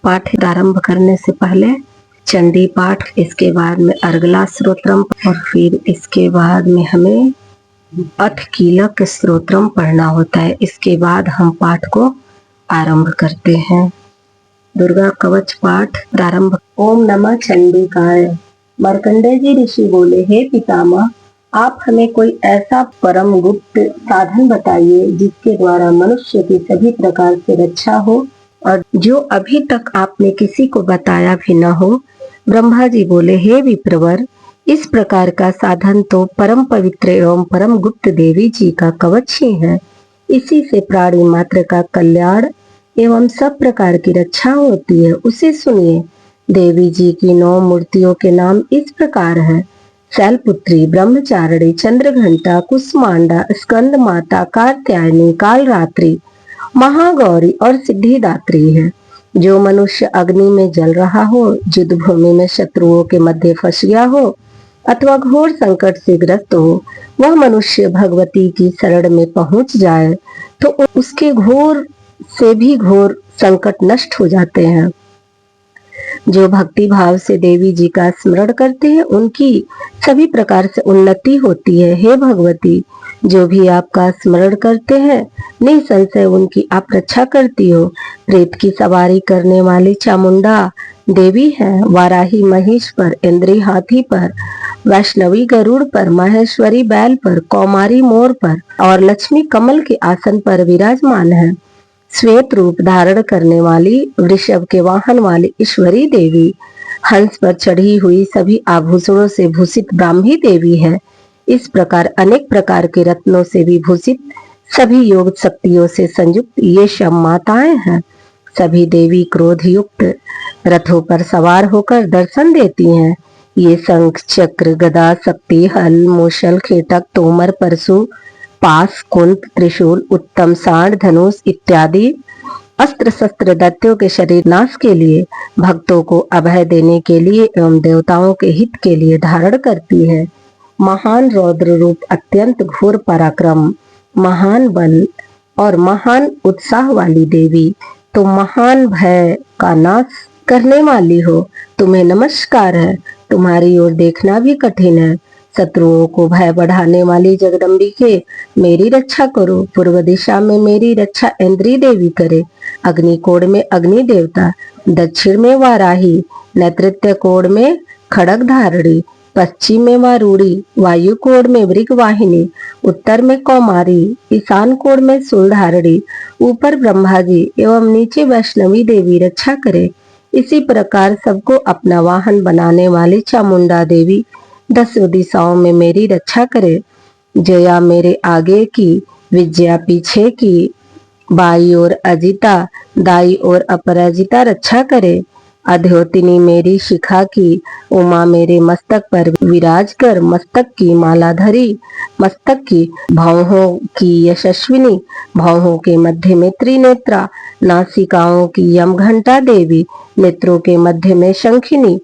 पाठ आरंभ करने से पहले चंडी पाठ, इसके बाद में अर्गला स्तोत्रम और फिर इसके बाद में हमें अठकीलक स्तोत्रम पढ़ना होता है। इसके बाद हम पाठ को आरंभ करते हैं। दुर्गा कवच पाठ प्रारंभ। ओम नमः चंडिकाय। मार्कंडेय जी ऋषि बोले, हे पितामह, आप हमें कोई ऐसा परम गुप्त साधन बताइए जिसके द्वारा मनुष्य की सभी प्रकार से रक्षा हो और जो अभी तक आपने किसी को बताया भी न हो। ब्रह्मा जी बोले, हे विप्रवर, इस प्रकार का साधन तो परम पवित्र एवं परम गुप्त देवी जी का कवच ही है। इसी से प्राणी मात्र का कल्याण एवं सब प्रकार की रक्षा होती है। उसे सुनिए। देवी जी की 9 मूर्तियों के नाम इस प्रकार है। शैलपुत्री, ब्रह्मचारिणी, चंद्रघंटा, कुसमांडा, स्कंद माता, कात्यायनी, कालरात्रि, महागौरी और सिद्धिदात्री है। जो मनुष्य अग्नि में जल रहा हो, युद्ध भूमि में शत्रुओं के मध्य फंस गया हो अथवा घोर संकट से ग्रस्त हो, वह मनुष्य भगवती की शरण में पहुंच जाए तो उसके घोर से भी घोर संकट नष्ट हो जाते हैं। जो भक्ति भाव से देवी जी का स्मरण करते हैं उनकी सभी प्रकार से उन्नति होती है। हे भगवती, जो भी आपका स्मरण करते हैं निसंशय उनकी आप रक्षा करती हो। प्रेत की सवारी करने वाली चामुंडा देवी है। वाराही महिष पर, इंद्री हाथी पर, वैष्णवी गरुड़ पर, महेश्वरी बैल पर, कौमारी मोर पर और लक्ष्मी कमल के आसन पर विराजमान है। श्वेत रूप धारण करने वाली, वृषभ के वाहन वाली ईश्वरी देवी, हंस पर चढ़ी हुई, सभी आभूषणों से भूषित ब्राह्मी देवी है। इस प्रकार अनेक प्रकार के रत्नों से विभूषित, सभी योग शक्तियों से संयुक्त ये सब माताएं हैं। सभी देवी क्रोध युक्त रथों पर सवार होकर दर्शन देती हैं। ये शंख, चक्र, गदा, शक्ति, हल, मूसल, खेटक, तोमर, परशु, पास, कुंत, त्रिशूल, उत्तम सांड, धनुष इत्यादि अस्त्र शस्त्र दैत्यों के शरीर नाश के लिए, भक्तों को अभय देने के लिए एवं देवताओं के हित के लिए धारण करती है। महान रौद्र रूप, अत्यंत घोर पराक्रम, महान बल और महान उत्साह वाली देवी, तुम महान भय का नाश करने वाली हो। तुम्हें नमस्कार है। तुम्हारी ओर देखना भी कठिन है। शत्रुओं को भय बढ़ाने वाली जगदम्बिके, मेरी रक्षा करो। पूर्व दिशा में मेरी रक्षा इंद्री देवी करे। अग्नि कोण में अग्नि देवता, दक्षिण में वाराही, नैऋत्य कोण में खड़ग धारणी, पश्चिम में वारूढ़ी, वायु कोण में मृग वाहिनी, उत्तर में कौमारी, ईशान कोण में शूलधारणी, ऊपर ब्रह्मा जी एवं नीचे वैष्णवी देवी रक्षा करे। इसी प्रकार सबको अपना वाहन बनाने वाली चामुंडा देवी 10 दिशाओं में मेरी रक्षा करे। जया मेरे आगे की, विजया पीछे की, बाई ओर अजिता, दाई ओर अपराजिता रक्षा करे। अध्योतिनी मेरी शिखा की, उमा मेरे मस्तक पर विराज कर मस्तक की माला धरी, मस्तक की भौहों की यशस्विनी, भौहों के मध्य में त्रिनेत्रा, नासिकाओं की यमघंटा देवी, नेत्रों के मध्य में शंखिनी,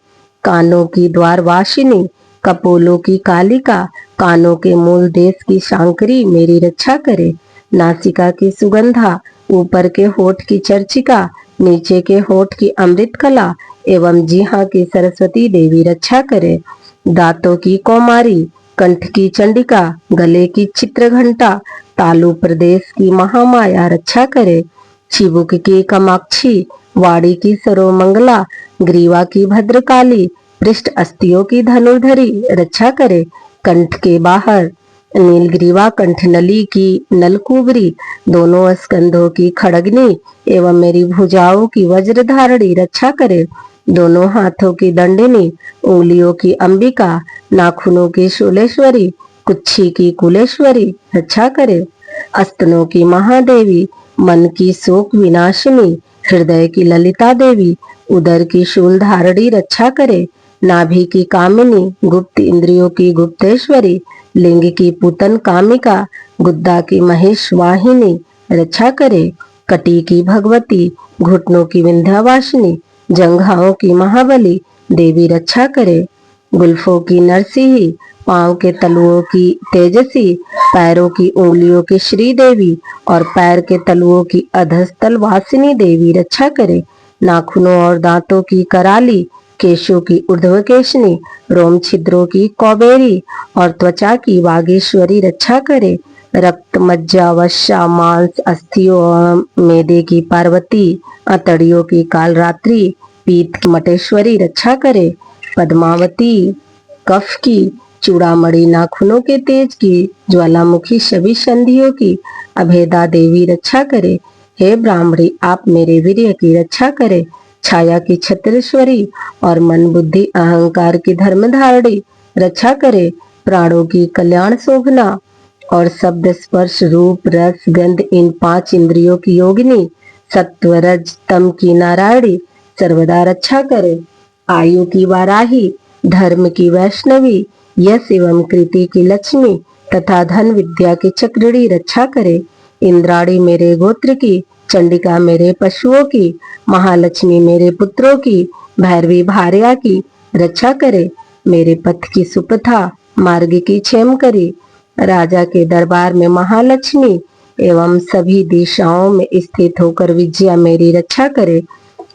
कानों की द्वारवासिनी, कपोलों की कालिका, कानों के मूल देश की शांकरी मेरी रक्षा करे। नासिका की सुगंधा, ऊपर के होठ की चर्चिका, नीचे के होठ की अमृत कला एवं जिह्वा की सरस्वती देवी रक्षा करे। दांतों की कौमारी, कंठ की चंडिका, गले की चित्रघंटा, तालु प्रदेश की महामाया रक्षा करे। चिबुक की कामाक्षी, वाड़ी की सरोमंगला, ग्रीवा की भद्रकाली, पृष्ठ अस्थियों की धनुर्धरी रक्षा करे। कंठ के बाहर नीलग्रीवा, कंठनली की नलकुबरी, दोनों स्कंधों की खड़गनी एवं मेरी भुजाओं की वज्रधारणी रक्षा करे। दोनों हाथों की दंडिनी, उंगलियों की अंबिका, नाखूनों की शूलेश्वरी, कुच्छी की कुलेश्वरी रक्षा करे। अस्तनों की महादेवी, मन की शोक विनाशिनी, हृदय की ललिता देवी, उदर की शूलधारणी रक्षा करे। नाभि की कामिनी, गुप्त इंद्रियों की गुप्तेश्वरी, लिंग की पुतन कामिका, गुद्दा की महेश वाहिनी रक्षा करे। कटी की भगवती, घुटनों की विंध्यावासिनी, जंघाओं की महाबली देवी रक्षा करे। गुल्फों की नरसिंही, पांव के तलुओं की तेजसी, पैरों की उंगलियों की श्री देवी और पैर के तलुओं की अधस्तल वासिनी देवी रक्षा करे। नाखूनों और दांतों की कराली, केशों की ऊर्ध्वकेशनी, रोम छिद्रों की कौबेरी और त्वचा की वागीश्वरी रक्षा करे। रक्त, मज्जा, वसा, मांस, अस्थियों और मेदे की पार्वती, अतड़ियों की कालरात्रि, पीत की मटेश्वरी रक्षा करे। पद्मावती, कफ की, चूड़ामणि नाखूनों के तेज की, ज्वालामुखी सभी संधियों की, अभेदा देवी रक्षा करे। हे ब्राह्मणी, आप मेरे वीर्य की रक्षा करे। छाया की छत्रेश्वरी और मन बुद्धि अहंकार की धर्मधारणी रक्षा करे। प्राणों की कल्याण शोभना और शब्द, स्पर्श, रूप, रस, गंध इन 5 इंद्रियों की योगिनी, सत्व, रज, तम की नारायणी सर्वदा रक्षा करे। आयु की वाराही, धर्म की वैष्णवी, यश एवं कृति की लक्ष्मी तथा धन विद्या की चक्रिणी रक्षा करे। इंद्राणी मेरे गोत्र की, चंडिका मेरे पशुओं की, महालक्ष्मी मेरे पुत्रों की, भैरवी भार्या की रक्षा करे। मेरे पथ की सुपथा, मार्ग की क्षेम करी। राजा के दरबार में महालक्ष्मी एवं सभी दिशाओं में स्थित होकर विजया मेरी रक्षा करे।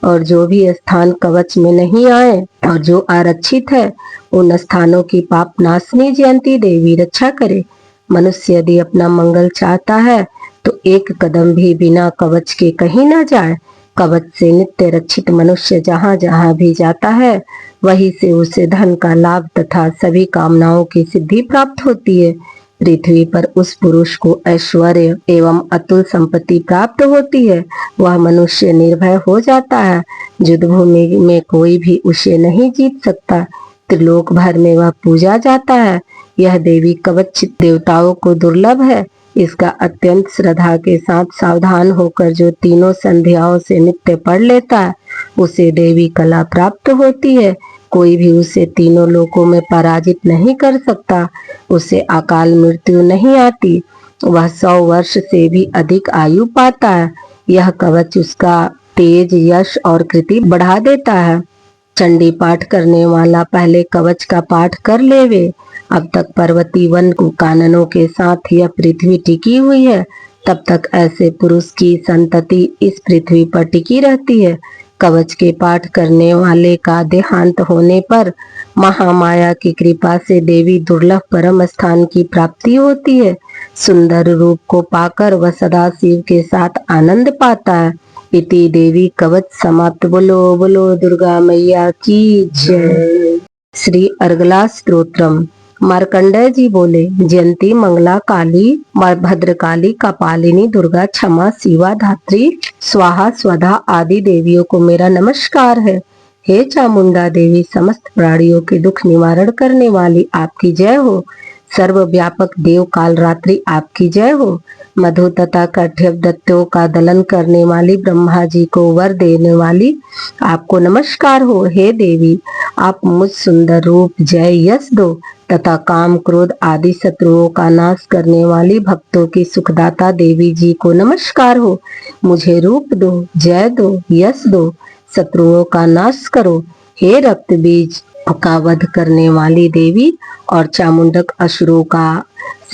और जो भी स्थान कवच में नहीं आए और जो आरक्षित है, उन स्थानों की पाप नाशनी जयंती देवी रक्षा करे। मनुष्य यदि अपना मंगल चाहता है तो एक कदम भी बिना कवच के कहीं ना जाए। कवच से नित्य रक्षित मनुष्य जहाँ जहाँ भी जाता है, वहीं से उसे धन का लाभ तथा सभी कामनाओं की सिद्धि प्राप्त होती है। पृथ्वी पर उस पुरुष को ऐश्वर्य एवं अतुल संपत्ति प्राप्त होती है। वह मनुष्य निर्भय हो जाता है। युद्ध भूमि में कोई भी उसे नहीं जीत सकता। त्रिलोक भर में वह पूजा जाता है। यह देवी कवच देवताओं को दुर्लभ है। इसका अत्यंत श्रद्धा के साथ सावधान होकर जो तीनों संध्याओं से नित्य पढ़ लेता है, उसे देवी कला प्राप्त होती है। कोई भी उसे तीनों लोकों में पराजित नहीं कर सकता। उसे अकाल मृत्यु नहीं आती। वह 100 वर्ष से भी अधिक आयु पाता है। यह कवच उसका तेज, यश और कृति बढ़ा देता है। चंडी पाठ करने वाला पहले कवच का पाठ कर लेवे। अब तक पर्वती वन काननों के साथ यह पृथ्वी टिकी हुई है। तब तक ऐसे पुरुष की संतति इस पृथ्वी पर टिकी रहती है। कवच के पाठ करने वाले का देहांत होने पर महामाया की कृपा से देवी दुर्लभ परम स्थान की प्राप्ति होती है। सुंदर रूप को पाकर वह सदा शिव के साथ आनंद पाता है। इति देवी कवच समाप्त। बोलो बोलो दुर्गा मैया की जय। श्री अर्गला स्तोत्रम। मार्कंडेय जी बोले, जयंती मंगला काली भद्रकाली कपालिनी दुर्गा क्षमा शिवा धात्री स्वाहा स्वधा आदि देवियों को मेरा नमस्कार है। हे चामुंडा देवी, समस्त प्राणियों के दुख निवारण करने वाली आपकी जय हो। सर्वव्यापक देव काल रात्रि आपकी जय हो। मधु तथा कठ्यव दत्तों का दलन करने वाली ब्रह्मा जी को वर देने वाली आपको नमस्कार हो। हे देवी, आप मुझ सुंदर रूप, जय, यश दो तथा काम, क्रोध आदि शत्रुओं का नाश करने वाली भक्तों की सुखदाता देवी जी को नमस्कार हो। मुझे रूप दो, जय दो, यश दो, शत्रुओं का नाश करो। हे रक्त बीज का वध करने वाली देवी और चामुंडक असुरों का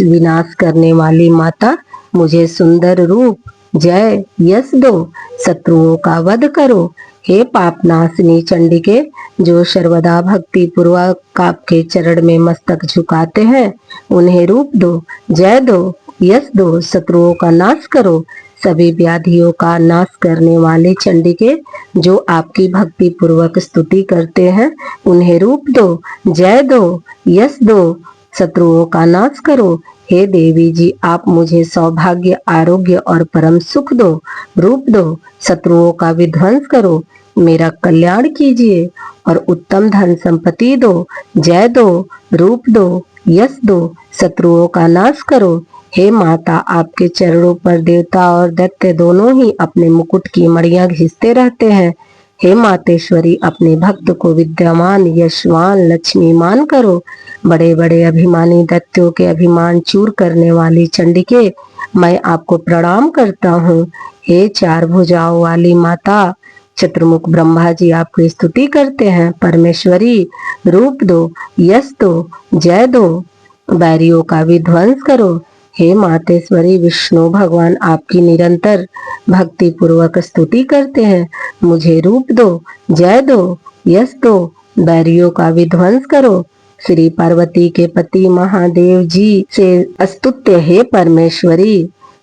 विनाश करने वाली माता, मुझे सुंदर रूप, जय, यश दो, शत्रुओं का वध करो। हे पाप नाशनी चंडिके, जो सर्वदा भक्ति पूर्वक आपके चरण में मस्तक झुकाते हैं, उन्हें रूप दो, जय दो, यश दो, शत्रुओं का नाश करो। सभी व्याधियों का नाश करने वाले चंडिके, जो आपकी भक्ति पूर्वक स्तुति करते हैं, उन्हें रूप दो, जय दो, यश दो, शत्रुओं का नाश करो। हे देवी जी, आप मुझे सौभाग्य, आरोग्य और परम सुख दो। रूप दो, शत्रुओं का विध्वंस करो, मेरा कल्याण कीजिए और उत्तम धन संपत्ति दो। जय दो, रूप दो, यश दो, शत्रुओं का नाश करो। हे माता, आपके चरणों पर देवता और दैत्य दोनों ही अपने मुकुट की मणियां घिसते रहते हैं। हे मातेश्वरी, अपने भक्त को विद्यमान, यशवान, लक्ष्मीमान करो। बड़े बड़े अभिमानी दैत्यों के अभिमान चूर करने वाली चंडिके, मैं आपको प्रणाम करता हूँ। हे 4 भुजाओं वाली माता, चतुर्मुख ब्रह्मा जी आपकी स्तुति करते हैं। परमेश्वरी, रूप दो, यश दो, जय दो, बैरियों का विध्वंस करो, हे मातेश्वरी, विष्णु भगवान आपकी निरंतर भक्ति पूर्वक स्तुति करते हैं। मुझे रूप दो, जय दो, यश दो, बैरियों का विध्वंस करो। श्री पार्वती के पति महादेव जी से स्तुत्य हे परमेश्वरी,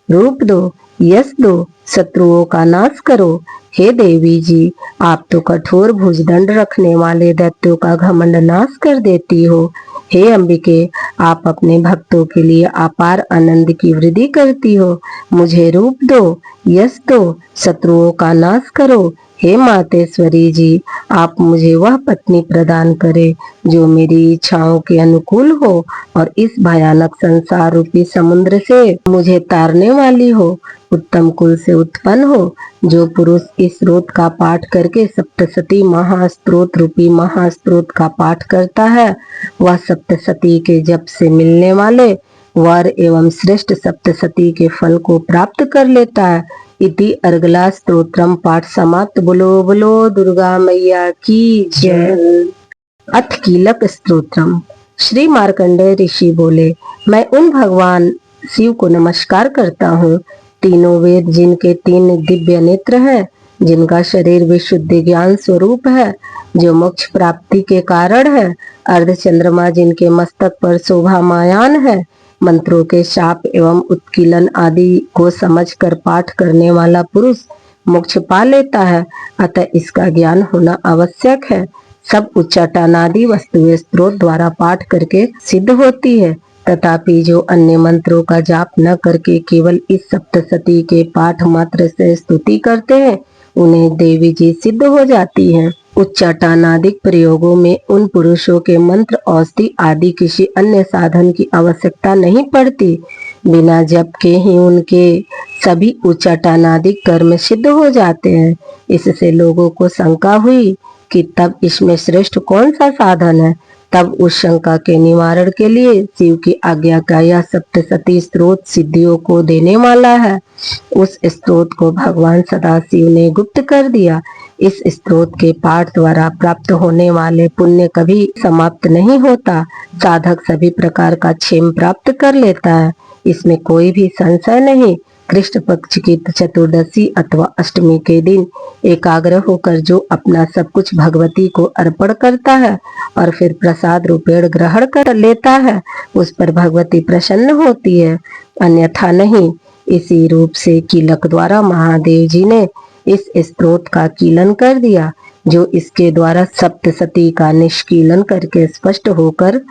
रूप दो, यश दो, शत्रुओं का नाश करो। हे देवी जी, आप तो कठोर भुजदंड रखने वाले दैत्यों का घमंड नाश कर देती हो। हे अंबिके, आप अपने भक्तों के लिए अपार आनंद की वृद्धि करती हो। मुझे रूप दो, यश दो, शत्रुओं का नाश करो। हे मातेश्वरी जी, आप मुझे वह पत्नी प्रदान करें जो मेरी इच्छाओं के अनुकूल हो और इस भयानक संसार रूपी समुद्र से मुझे तारने वाली हो, उत्तम कुल से उत्पन्न हो। जो पुरुष इस स्रोत का पाठ करके सप्तशती महास्त्रोत रूपी महास्त्रोत का पाठ करता है, वह सप्तशती के जप से मिलने वाले वर एवं श्रेष्ठ सप्तशती के फल को प्राप्त कर लेता है। इति अर्गला स्तोत्रम पाठ समाप्त। बोलो बोलो दुर्गा मैया की जय। अथ कीलक स्तोत्रम। श्री मार्कंडेय ऋषि बोले, मैं उन भगवान शिव को नमस्कार करता हूँ, तीनों वेद जिनके 3 दिव्य नेत्र हैं, जिनका शरीर विशुद्ध ज्ञान स्वरूप है, जो मोक्ष प्राप्ति के कारण है, अर्ध चंद्रमा जिनके मस्तक पर शोभामायान है, मंत्रों के शाप एवं उत्कीलन आदि को समझकर पाठ करने वाला पुरुष मोक्ष पा लेता है, अतः इसका ज्ञान होना आवश्यक है। सब उच्चाटनादि वस्तुएं स्त्रोत द्वारा पाठ करके सिद्ध होती है, तथापि जो अन्य मंत्रों का जाप न करके केवल इस सप्तशती के पाठ मात्र से स्तुति करते हैं, उन्हें देवी जी सिद्ध हो जाती हैं। उच्चाटनादिक प्रयोगों में उन पुरुषों के मंत्र, औषधि आदि किसी अन्य साधन की आवश्यकता नहीं पड़ती। बिना जप के ही उनके सभी उच्चाटनादिक कर्म सिद्ध हो जाते हैं। इससे लोगों को शंका हुई कि तब इसमें श्रेष्ठ कौन सा साधन है। तब उस शंका के निवारण के लिए शिव की आज्ञा का यह सप्तशती स्त्रोत सिद्धियों को देने वाला है। उस स्त्रोत को भगवान सदाशिव ने गुप्त कर दिया। इस स्त्रोत के पाठ द्वारा प्राप्त होने वाले पुण्य कभी समाप्त नहीं होता। साधक सभी प्रकार का क्षेम प्राप्त कर लेता है, इसमें कोई भी संशय नहीं। कृष्ण पक्ष की चतुर्दशी अथवा अष्टमी के दिन एकाग्र होकर जो अपना सब कुछ भगवती को अर्पण करता है और फिर प्रसाद रूपेण ग्रहण कर लेता है, उस पर भगवती प्रसन्न होती है, अन्यथा नहीं। इसी रूप से कीलक द्वारा महादेव जी ने इस स्तोत्र का कीलन कर दिया। जो इसके द्वारा सप्तशती का निष्कीलन करके स्पष्ट होकर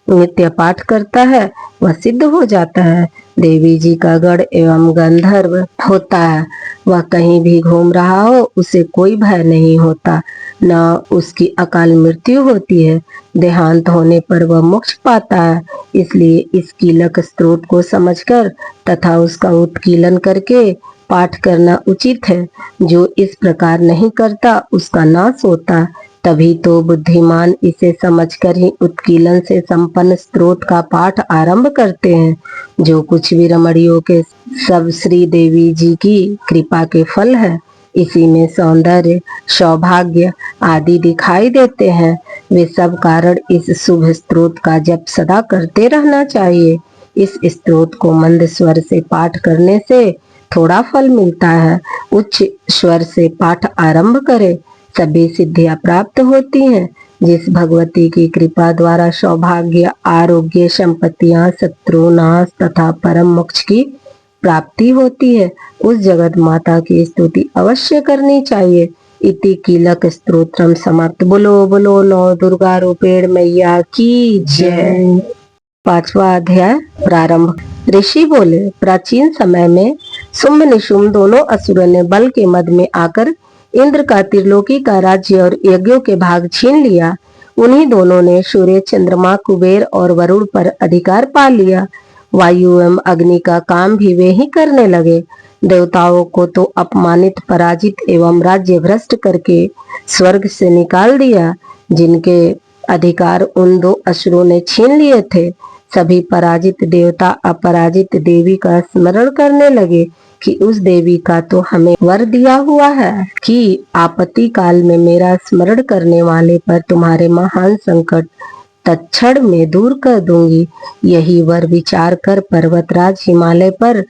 नित्य पाठ करता है, वह सिद्ध हो जाता है। देवी जी का गढ़ एवं गंधर्व होता है, वह कहीं भी घूम रहा हो, उसे कोई भय नहीं होता, न उसकी अकाल मृत्यु होती है। देहांत होने पर वह मोक्ष पाता है। इसलिए इस कीलक स्त्रोत को समझकर तथा उसका उत्कीलन करके पाठ करना उचित है। जो इस प्रकार नहीं करता उसका नाश होता। तभी तो बुद्धिमान इसे समझकर ही उत्कीलन से संपन्न स्त्रोत का पाठ आरंभ करते हैं। जो कुछ भी रमणियों के सब श्री देवी जी की कृपा के फल है। इसी में सौंदर्य, सौभाग्य आदि दिखाई देते हैं। वे सब कारण इस शुभ स्त्रोत का जप सदा करते रहना चाहिए। इस स्त्रोत को मंद स्वर से पाठ करने से थोड़ा फल मिलता है। उच्च स्वर से पाठ आरंभ करें, सभी सिद्धियां प्राप्त होती हैं। जिस भगवती की कृपा द्वारा सौभाग्य, आरोग्य, संपत्तियां, शत्रु नाश तथा परम मोक्ष की प्राप्ति होती है, उस जगत माता की स्तुति अवश्य करनी चाहिए। इति कीलक स्तोत्रम समाप्त। बोलो बोलो नौ दुर्गा रूपेण मैया की जय। 5वां अध्याय प्रारंभ। ऋषि बोले, प्राचीन समय में शुंभ निशुंभ दोनों असुरों ने बल के मद में आकर इंद्र का त्रिलोकी का राज्य और यज्ञों के भाग छीन लिया। उन्हीं दोनों ने सूर्य, चंद्रमा, कुबेर और वरुण पर अधिकार पा लिया। वायु एवं अग्नि का काम भी वे ही करने लगे। देवताओं को तो अपमानित, पराजित एवं राज्य भ्रष्ट करके स्वर्ग से निकाल दिया, जिनके अधिकार उन 2 असुरों ने छीन लिए थे। सभी पराजित देवता अपराजित देवी का स्मरण करने लगे कि उस देवी का तो हमें वर दिया हुआ है कि आपत्ति काल में मेरा स्मरण करने वाले पर तुम्हारे महान संकट तत्क्षण में दूर कर दूंगी। यही वर विचार कर पर्वतराज हिमालय पर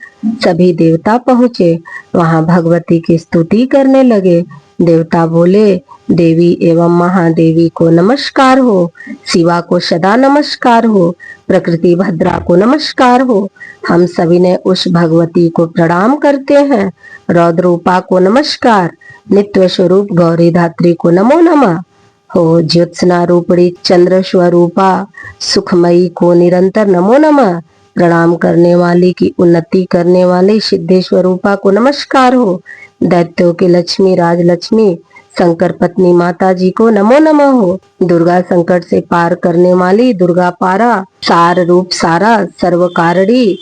सभी देवता पहुँचे। वहाँ भगवती की स्तुति करने लगे। देवता बोले, देवी एवं महादेवी को नमस्कार हो, शिवा को सदा नमस्कार हो, प्रकृति भद्रा को नमस्कार हो। हम सभी ने उस भगवती को प्रणाम करते हैं। रौद्रूपा को नमस्कार, नित्य स्वरूप गौरी धात्री को नमो नमः हो, ज्योत्सना रूपड़ी चंद्र स्वरूपा सुखमयी को निरंतर नमो नमः। प्रणाम करने वाली की उन्नति करने वाली सिद्धेश्वरूपा को नमस्कार हो। दैत्यों की लक्ष्मी राजलक्ष्मी शंकर पत्नी माता जी को नमो नमः हो। दुर्गा संकट से पार करने वाली दुर्गा पारा सार रूप सारा सर्व कारणी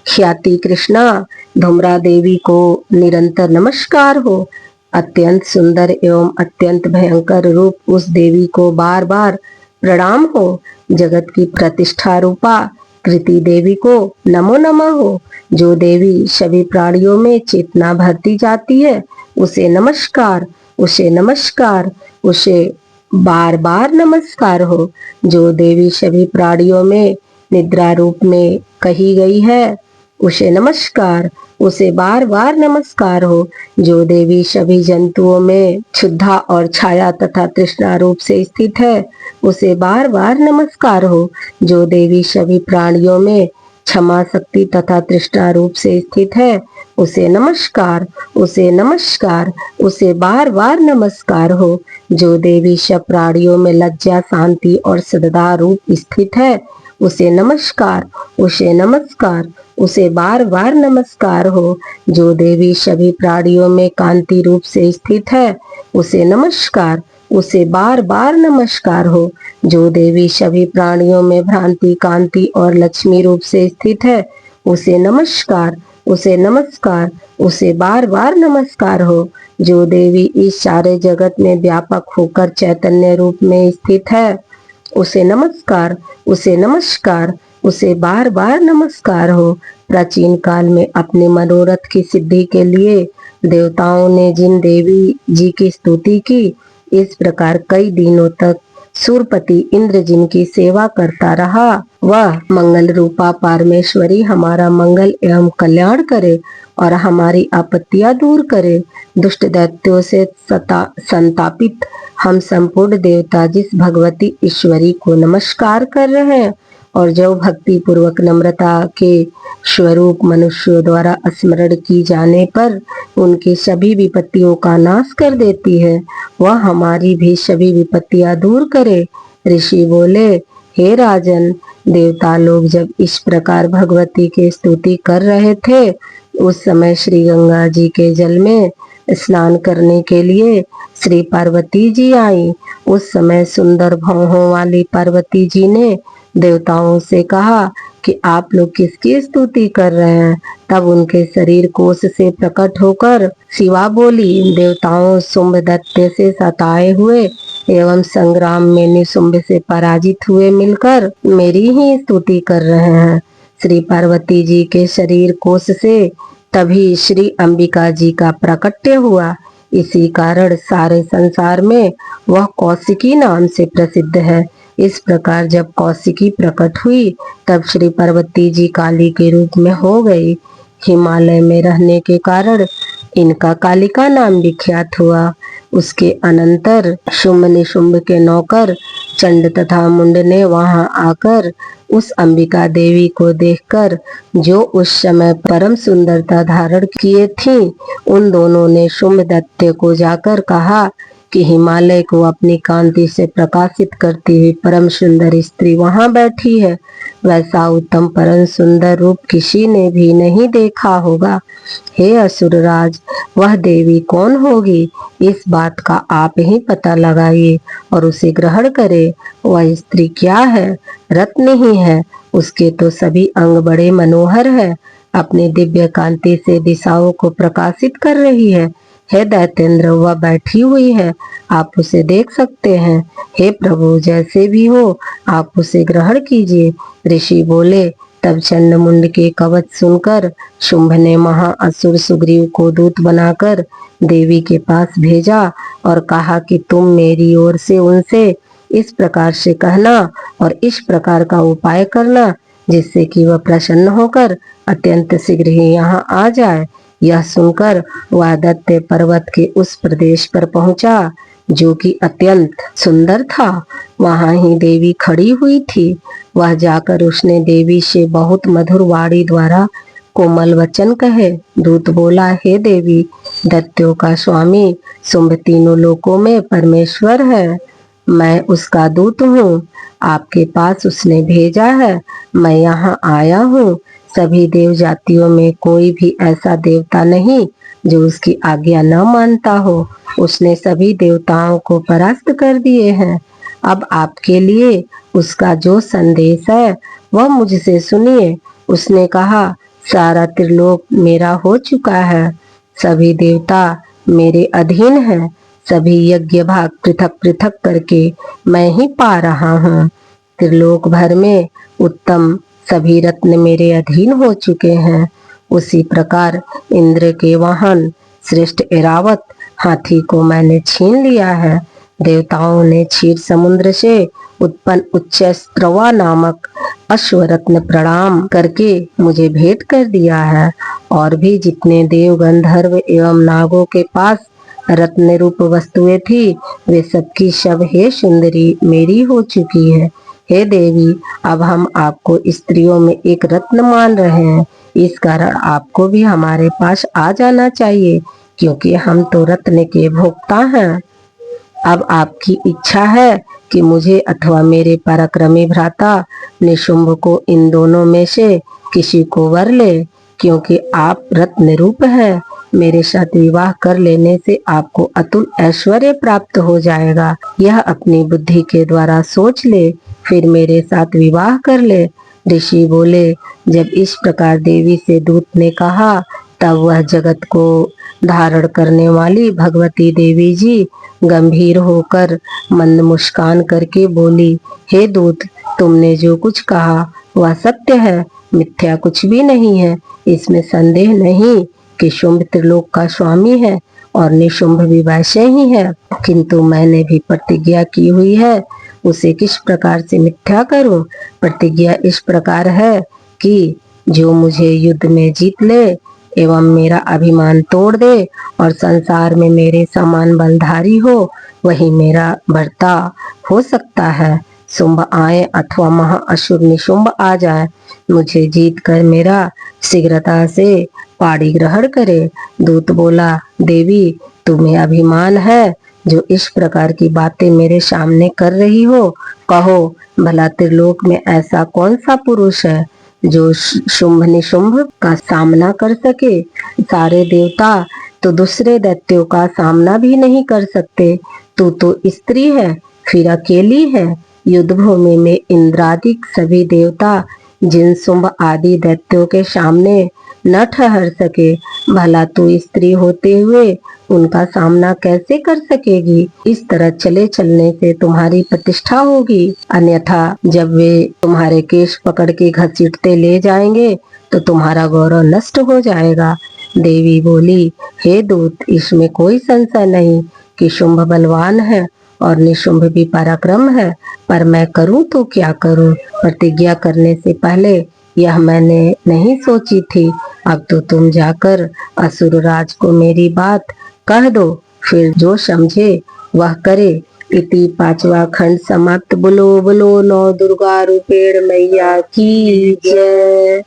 ख्याति कृष्णा धूम्रा देवी को निरंतर नमस्कार हो। अत्यंत सुंदर एवं अत्यंत भयंकर रूप उस देवी को बार बार प्रणाम हो। जगत की प्रतिष्ठा रूपा कृति देवी को नमो नमः हो। जो देवी सभी प्राणियों में चेतना भरती जाती है उसे नमस्कार, उसे नमस्कार, उसे बार बार नमस्कार हो। जो देवी सभी प्राणियों में निद्रा रूप में कही गई है उसे नमस्कार, उसे बार बार नमस्कार हो। जो देवी सभी जंतुओं में क्षुधा और छाया तथा तृष्णा रूप से स्थित है उसे बार बार नमस्कार हो। जो देवी सभी प्राणियों में क्षमा शक्ति तथा तृष्णा रूप से स्थित है उसे नमस्कार, उसे नमस्कार, उसे बार बार नमस्कार हो। जो देवी सब प्राणियों में लज्जा शांति और सद्भाव रूप स्थित है उसे नमस्कार, उसे नमस्कार, उसे बार बार नमस्कार हो। जो देवी सभी प्राणियों में कांति रूप से स्थित है उसे नमस्कार, उसे बार बार नमस्कार हो। जो देवी सभी प्राणियों में भ्रांति कांति और लक्ष्मी रूप से स्थित है उसे नमस्कार, उसे नमस्कार, उसे बार बार नमस्कार हो। जो देवी इस सारे जगत में व्यापक होकर चैतन्य रूप में स्थित है उसे नमस्कार, उसे नमस्कार, उसे बार बार नमस्कार हो। प्राचीन काल में अपने मनोरथ की सिद्धि के लिए देवताओं ने जिन देवी जी की स्तुति की, इस प्रकार कई दिनों तक सूरपति इंद्र जिनकी सेवा करता रहा, वह मंगल रूपा परमेश्वरी हमारा मंगल एवं कल्याण करे और हमारी आपत्तियां दूर करे। दुष्ट दैत्यों से संतापित हम संपूर्ण देवता जिस भगवती ईश्वरी को नमस्कार कर रहे हैं और जो भक्ति पूर्वक नम्रता के स्वरूप मनुष्यों द्वारा स्मरण की जाने पर उनकी सभी विपत्तियों का नाश कर देती है, वह हमारी भी सभी विपत्तियां दूर करे। ऋषि बोले, हे राजन, देवता लोग जब इस प्रकार भगवती की स्तुति कर रहे थे उस समय श्री गंगा जी के जल में स्नान करने के लिए श्री पार्वती जी आई। उस समय सुंदर भौहों वाली पार्वती जी ने देवताओं से कहा कि आप लोग किसकी स्तुति कर रहे हैं। तब उनके शरीर कोश से प्रकट होकर शिवा बोली, देवताओं शुंभ दैत्य से सताए हुए एवं संग्राम में निशुंभ से पराजित हुए मिलकर मेरी ही स्तुति कर रहे हैं। श्री पार्वती जी के शरीर कोश से तभी श्री अंबिका जी का प्रकट्य हुआ। इसी कारण सारे संसार में वह कौशिकी नाम से प्रसिद्ध है। इस प्रकार जब कौशिकी प्रकट हुई तब श्री पार्वती जी काली के रूप में हो गई। हिमालय में रहने के कारण इनका कालिका नाम विख्यात हुआ। उसके अनंतर शुंभ निशुंभ के नौकर चंड तथा मुंड ने वहां आकर उस अंबिका देवी को देखकर जो उस समय परम सुंदरता धारण किए थी, उन दोनों ने शुंभ दैत्य को जाकर कहा कि हिमालय को अपनी कांति से प्रकाशित करती हुई परम सुंदर स्त्री वहां बैठी है। वैसा उत्तम परम सुंदर रूप किसी ने भी नहीं देखा होगा। हे असुरराज, वह देवी कौन होगी? इस बात का आप ही पता लगाइए और उसे ग्रहण करें। वह स्त्री क्या है? रत्न ही है। उसके तो सभी अंग बड़े मनोहर है, अपने दिव्य कांति से दिशाओं को प्रकाशित कर रही है। हे दैत्येंद्र, वह बैठी हुई है, आप उसे देख सकते हैं। हे प्रभु, जैसे भी हो आप उसे ग्रहण कीजिए। ऋषि बोले। तब चंड मुंड के कवच सुनकर शुंभ ने महाअसुर सुग्रीव को दूत बनाकर देवी के पास भेजा और कहा कि तुम मेरी ओर से उनसे इस प्रकार से कहना और इस प्रकार का उपाय करना जिससे कि वह प्रसन्न होकर अत्यंत शीघ्र ही यहाँ आ जाए। यह सुनकर वह दैत्य पर्वत के उस प्रदेश पर पहुंचा जो कि अत्यंत सुंदर था। वहां ही देवी खड़ी हुई थी। वह जाकर उसने देवी से बहुत मधुर वाणी द्वारा कोमल वचन कहे। दूत बोला, हे देवी, दैत्यों का स्वामी शुंभ तीनों लोकों में परमेश्वर है। मैं उसका दूत हूँ। आपके पास उसने भेजा है। मैं यहाँ आया हूँ। सभी देव जातियों में कोई भी ऐसा देवता नहीं जो उसकी आज्ञा न मानता हो। उसने सभी देवताओं को परास्त कर दिए हैं। अब आपके लिए उसका जो संदेश है वह मुझसे सुनिए। उसने कहा, सारा त्रिलोक मेरा हो चुका है। सभी देवता मेरे अधीन हैं। सभी यज्ञ भाग पृथक पृथक करके मैं ही पा रहा हूँ। त्रिलोक भर में उत्तम सभी रत्न मेरे अधीन हो चुके हैं। उसी प्रकार इंद्र के वाहन श्रेष्ठ ऐरावत हाथी को मैंने छीन लिया है। देवताओं ने क्षीर समुद्र से उत्पन्न उच्च स्त्रवा नामक अश्वरत्न प्रणाम करके मुझे भेंट कर दिया है। और भी जितने देव गंधर्व एवं नागों के पास रत्न रूप वस्तुएं थी वे सबकी सब हे सुंदरी मेरी हो चुकी है। हे देवी, अब हम आपको स्त्रियों में एक रत्न मान रहे हैं। इस कारण आपको भी हमारे पास आ जाना चाहिए क्योंकि हम तो रत्न के भोक्ता हैं। अब आपकी इच्छा है कि मुझे अथवा मेरे पराक्रमी भ्राता निशुंभ को इन दोनों में से किसी को वर ले, क्योंकि आप रत्न रूप हैं। मेरे साथ विवाह कर लेने से आपको अतुल ऐश्वर्य प्राप्त हो जाएगा। यह अपनी बुद्धि के द्वारा सोच ले, फिर मेरे साथ विवाह कर ले। ऋषि बोले, जब इस प्रकार देवी से दूत ने कहा तब वह जगत को धारण करने वाली भगवती देवी जी गंभीर होकर मंद मुस्कान करके बोली, हे दूत, तुमने जो कुछ कहा वह सत्य है, मिथ्या कुछ भी नहीं है। इसमें संदेह नहीं कि शुंभ त्रिलोक का स्वामी है और निशुंभ भी वैसे ही है। किंतु मैंने भी प्रतिज्ञा की हुई है, उसे किस प्रकार से मिथ्या करूं। प्रतिज्ञा इस प्रकार है कि जो मुझे युद्ध में जीत ले एवं मेरा अभिमान तोड़ दे और संसार में मेरे समान बलधारी हो वही मेरा भर्ता हो सकता है। शुंभ आए अथवा महाअसुर निशुंभ आ जाए, मुझे जीत कर मेरा शीघ्रता से पाणी ग्रहण करे। दूत बोला, देवी, तुम्हें अभिमान है जो इस प्रकार की बातें मेरे सामने कर रही हो। कहो, भला त्रिलोक में ऐसा कौन सा पुरुष है जो शुंभ निशुंभ का सामना कर सके। सारे देवता तो दूसरे दैत्यों का सामना भी नहीं कर सकते। तू तो स्त्री है, फिर अकेली है। युद्ध भूमि में इंद्रादिक सभी देवता जिन शुंभ आदि दैत्यों के सामने न ठहर सके, भला तू स्त्री होते हुए उनका सामना कैसे कर सकेगी। इस तरह चले चलने से तुम्हारी प्रतिष्ठा होगी, अन्यथा जब वे तुम्हारे केश पकड़ के घसीटते ले जाएंगे तो तुम्हारा गौरव नष्ट हो जाएगा। देवी बोली, हे दूत, इसमें कोई संशय नहीं कि शुंभ बलवान है और निशुंभ भी पराक्रम है, पर मैं करूं तो क्या करूं। प्रतिज्ञा करने से पहले यह मैंने नहीं सोची थी। अब तो तुम जाकर असुर राज को मेरी बात कह दो, फिर जो समझे वह करे। इति 5वां खंड समाप्त। बोलो बोलो नौ दुर्गा रूपेण मैया की जय।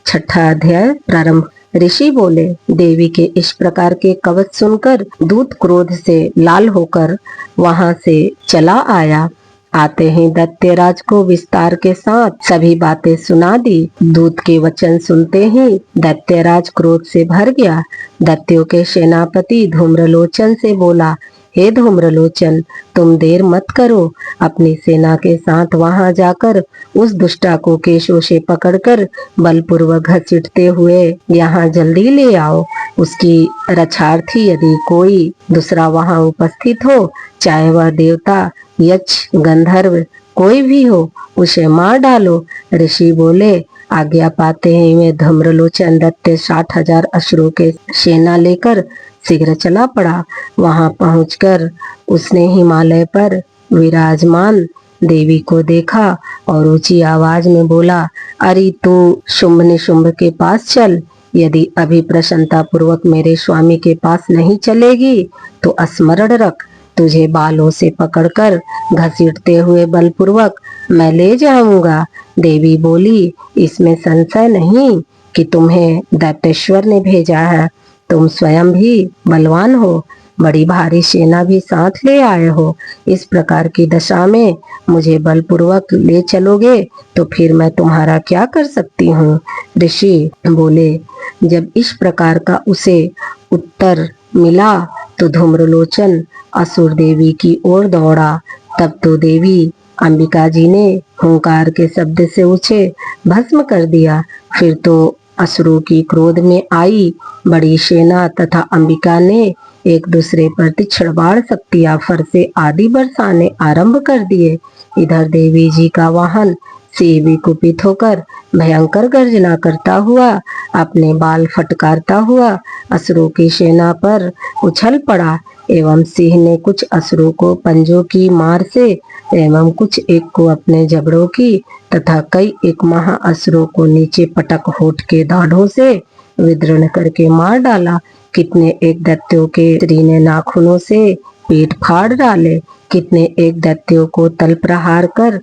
6ठा अध्याय प्रारंभ। ऋषि बोले, देवी के इस प्रकार के कवच सुनकर दूत क्रोध से लाल होकर वहां से चला आया। आते ही दैत्यराज को विस्तार के साथ सभी बातें सुना दी। दूत के वचन सुनते ही दैत्यराज क्रोध से भर गया। दैत्यों के सेनापति धूम्रलोचन से बोला, हे धूम्रलोचन, तुम देर मत करो। अपनी सेना के साथ वहां जाकर उस दुष्टा को केशों से पकड़कर बलपूर्वक घसीटते हुए यहाँ जल्दी ले आओ। उसकी रक्षार्थी यदि कोई दूसरा वहां उपस्थित हो, चाहे वह देवता, यक्ष, गंधर्व कोई भी हो, उसे मार डालो। ऋषि बोले, आज्ञा पाते ही वे धूम्रलोचन दैत्य 60,000 असुरों के सेना लेकर शीघ्र चला पड़ा। वहां पहुंचकर उसने हिमालय पर विराजमान देवी को देखा और ऊंची आवाज में बोला, अरे तू शुंभ निशुंभ के पास चल। यदि अभी प्रसन्नता पूर्वक मेरे स्वामी के पास नहीं चलेगी तो स्मरण रख, तुझे बालों से पकड़कर घसीटते हुए बलपूर्वक मैं ले जाऊंगा। देवी बोली, इसमें संशय नहीं कि तुम्हें दैत्येश्वर ने भेजा है। तुम स्वयं भी बलवान हो, बड़ी भारी सेना भी साथ ले आए हो। इस प्रकार की दशा में मुझे बलपूर्वक ले चलोगे तो फिर मैं तुम्हारा क्या कर सकती हूँ। ऋषि बोले, जब इस प्रकार का उसे उत्तर मिला तो धूम्रलोचन असुर देवी की ओर दौड़ा। तब तो देवी अंबिका जी ने हुंकार के शब्द से उसे भस्म कर दिया। फिर तो असुरों की क्रोध में आई बड़ी सेना तथा अंबिका ने एक दूसरे पर तीक्ष्ण बाण शक्तियां फरसे आदि बरसाने आरंभ कर दिए। इधर देवी जी का वाहन सिंह भी कुपित होकर भयंकर गर्जना करता हुआ अपने बाल फटकारता हुआ असुरों की सेना पर उछल पड़ा एवं सिंह ने कुछ असुरों को पंजों की मार से एवं कुछ एक को अपने जबड़ों की तथा कई एक महाअसुरों को नीचे पटक होठ के दाढ़ों से विदीर्ण करके मार डाला। कितने एक दैत्यों के स्त्री ने नाखूनों से पेट फाड़ डाले, कितने एक दैत्यों को तल प्रहार कर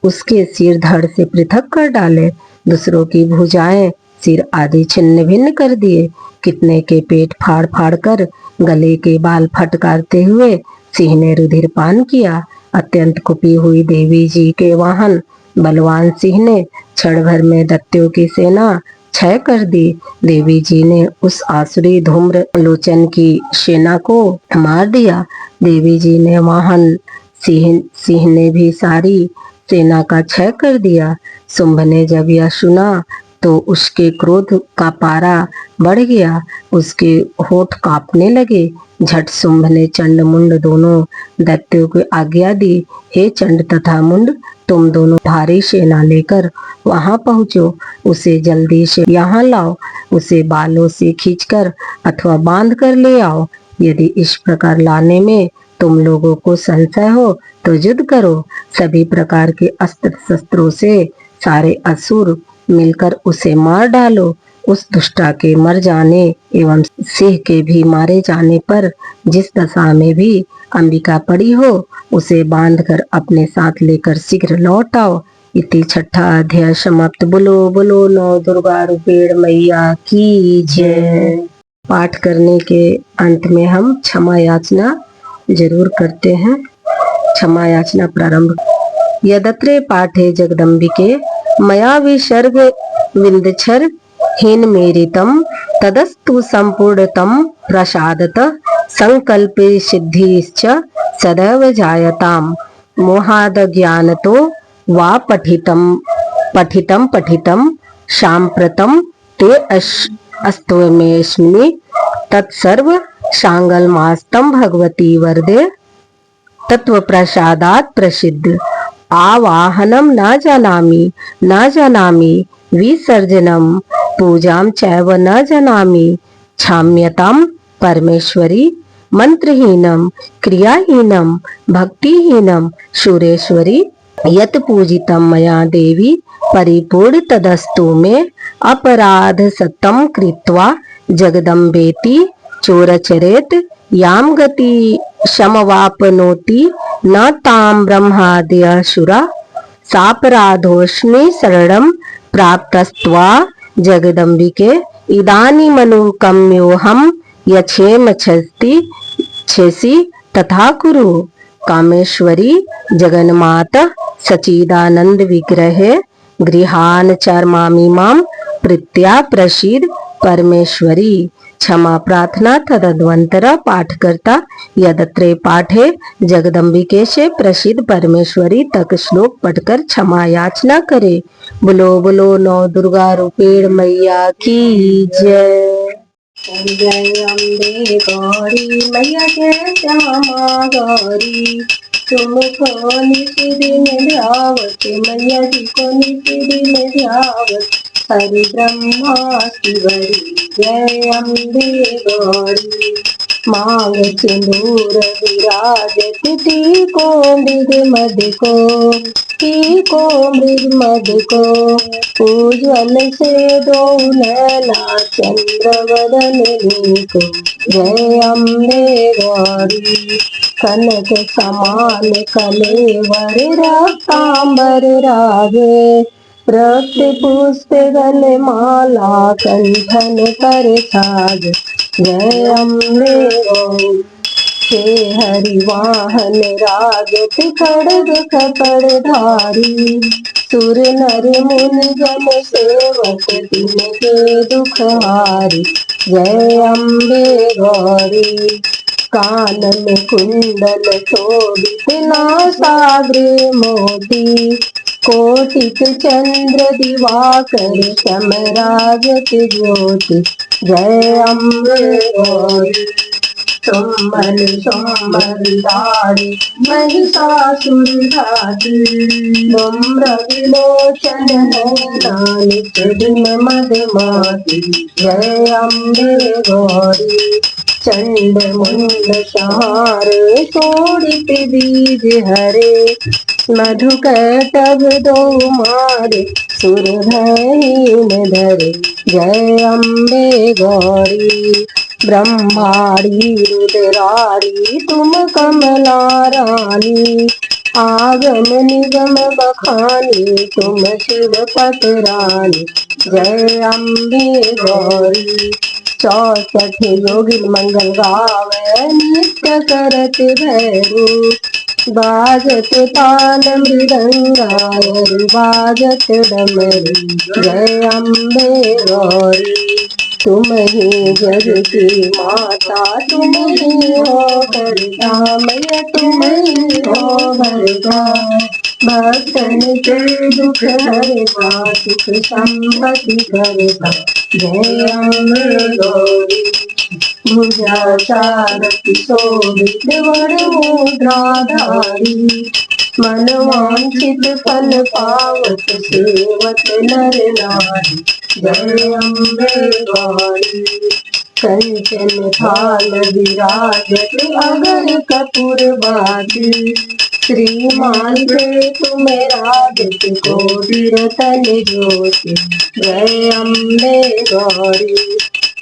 उसके सिर धड़ से पृथक कर डाले, दूसरों की भुजाएं सिर आदि छिन्न भिन्न कर दिए, कितने के पेट फाड़ फाड़ कर गले के बाल फटकारते हुए सिंह ने रुधिर पान किया। अत्यंत कुपी हुई देवी जी के वाहन बलवान सिंह ने क्षण भर में दैत्यों की सेना क्षय कर दी। देवी जी ने उस आसुरी धूम्र लोचन की सेना को मार दिया। देवी जी ने वाहन सिंह ने भी सारी सेना का क्षय कर दिया। शुंभ ने जब यह सुना तो उसके क्रोध का पारा बढ़ गया, उसके होठ कांपने लगे। झट शुंभ ने चंड मुंड दोनों दैत्यों को आज्ञा दी, हे चंड तथा मुंड, तुम दोनों भारी सेना लेकर वहां पहुंचो, उसे जल्दी से यहाँ लाओ, उसे बालों से खींचकर अथवा बांध कर ले आओ। यदि इस प्रकार लाने में तुम लोगों को संशय हो तो युद्ध करो। सभी प्रकार के अस्त्र शस्त्रों से सारे असुर मिलकर उसे मार डालो। उस दुष्टा के मर जाने एवं सिंह के भी मारे जाने पर जिस दशा में भी अंबिका पड़ी हो उसे बांधकर अपने साथ लेकर शीघ्र लौट आओ। इति छठा अध्याय समाप्त। बोलो बोलो नौ दुर्गा रूपेण मैया की जय। पाठ करने के अंत में हम क्षमा याचना जरूर करते हैं। क्षमा याचना प्रारंभ। यदत्रे पाठे जगदम्बिके मया विसर्ग विंदछर हीन मेरितम तदस्तु संपूर्णतम प्रसादत संकल्पे सिद्धिश्च सदैव जायताम मोहाद ज्ञानतो वा पठितम सांप्रतम ते अस्त्वमेस्मि तत्सर्व सांगलमास्तम भगवती वरदे तत्व प्रसादात प्रसिद्ध। आवाहनम न जानामि विसर्जनम पूजाम चैव न जानामि क्षाम्यताम परमेश्वरी मंत्रहीनम क्रियाहीनम भक्तिहीनम सुरेश्वरी यत पूजितम मया देवी परिपूर्ण तदस्तु में अपराध सतम कृत्वा जगदम्बेति चोरचरेत याम गति समवापनोति न ताम ब्रह्माद्यसुरा सापराधोष्मि शरणं प्राप्तस्त्वा जगदम्बिके इदानीमनुकम्योऽहं यच्छेम छेसि तथा कुरु। कामेश्वरी जगन्माता सच्चिदानंद विग्रहे गृहान चरमामि मां प्रीत्या प्रसीद परमेश्वरी। क्षमा प्रार्थना तदद्वंतरा पाठ करता यदत्रे पाठे जगदम्बिके से प्रसिद्ध परमेश्वरी तक श्लोक पढ़कर क्षमा याचना करे। बोलो बोलो नौ दुर्गा रूपेण मैया की जय। जय अम्बे गौरी मैया जय श्यामा गौरी, तुमको नित्य दिन ध्यावत मैया जी को नित्य दिन ध्यावत हरि ब्रह्मा शिवरी जय अम्बे गौरी। मांग सिंदूर विराजत टीको मृग मद को, टीको मृग मद को। उज्ज्वल से दो नैना चंद्र वदन नीको, जय अम्बे गौरी। कनक समान कलेवर रक्तांबर रागे, रक्त पुष्प गल माला कंठन पर छाज, जय अम्बे गौरी। हे हरिवाहन राजत खड़ग कपड़ धारी, सुर नर मुनि जन सेवक तिनके दुख हारी, जय अम्बे गौरी। कानन कुंडल शोभित नासाग्र मोती, कोटिक चंद्र दिवाकर समराजत ज्योति, जय अम्बे गौरी। सोमन सोमवरदारी महिषासुर घाती, धूम्र विलोचन नयना निज दिन मदमाती, जय अम्बे गौरी। चंड मुंड संहार शोणित बीज हरे, मधुकैटभ दो मारे सुर भयहीन धरे, जय अम्बे गौरी। ब्रह्माणी रुद्राणी तुम कमला रानी, आगम निगम बखानी तुम शिव पटरानी, जय अम्बे गौरी। 64 योगिन मंगल गावे नित्य करत भैरू, बाजत ताल मृदंगायर बाजत डमरू, जय अम्बे गौरी। तुम ही जग की माता तुम ही हो वरदा, मैया तुम ही हो वरदा। भक्तन के दुख हरता सुख संपत्ति करता, जय अम्बे गौरी। भुजा चारति शोभित वड़ मुद्राधारी, मनवांछित फल पावत सेवत नर नारी, जय अम्बे गौरी। कंचन थाल विराजत अगर कपूर बाती, श्रीमान से तुम राजत कोटि रतन ज्योति, जय अम्बे गौरी।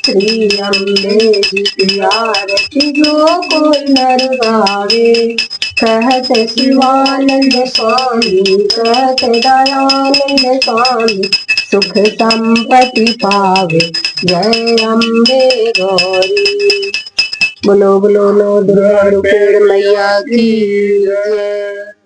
श्री अम्बे जी की आरती जो कोई नर गावे, कहत शिवानंद स्वामी कहत दयानंद स्वामी, सुख संपत्ति पावे, जय अम्बे गौरी। बोलो बोलो नो दुर्गा रुक्मिणी मैया की जय।